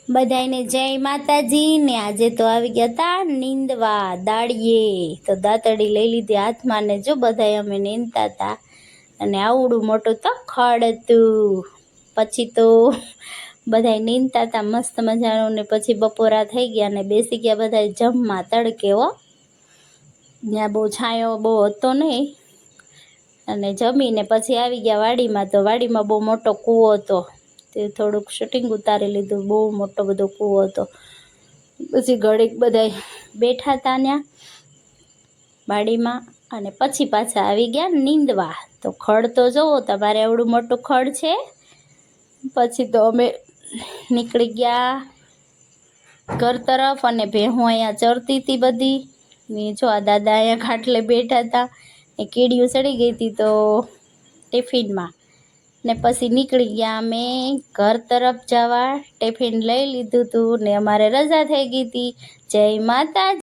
બધાને જય માતાજી ને આજે તો આવી ગયા તા નીંદવા દાળીએ તો દાતડી લઈ લીધી હાથમાં ને જો બધા અમે નીંદતા હતા અને આવડું મોટું તો ખડ હતું. પછી તો બધા નીંદતા હતા મસ્ત મજાનું ને પછી બપોરા થઈ ગયા ને બેસી ગયા બધા જમવા તડકે હો. ત્યાં બહુ છાંયો બહુ હતો નહીં અને જમીને પછી આવી ગયા વાડીમાં. તો વાડીમાં બહુ મોટો કૂવો હતો તે થોડુંક શૂટિંગ ઉતારી લીધું. બહુ મોટો બધો કૂવો હતો. પછી ઘડીક બધા બેઠા હતા ત્યાં વાડીમાં અને પછી પાછા આવી ગયા નીંદવા. તો ખડ તો જોવો તમારે એવડું મોટું ખડ છે. પછી તો અમે નીકળી ગયા ઘર તરફ અને ભેહું અહીંયા ચરતી હતી બધી ને જો આ દાદા અહીંયા ખાટલે બેઠા હતા એ કીડીઓ ચડી ગઈ હતી તો ટિફિનમાં ને પછી નીકળી ગયા અમે ઘર તરફ જવા. ટિફિન લઈ લીધું હતું ને અમારે રજા થઈ ગઈ હતી. જય માતાજી.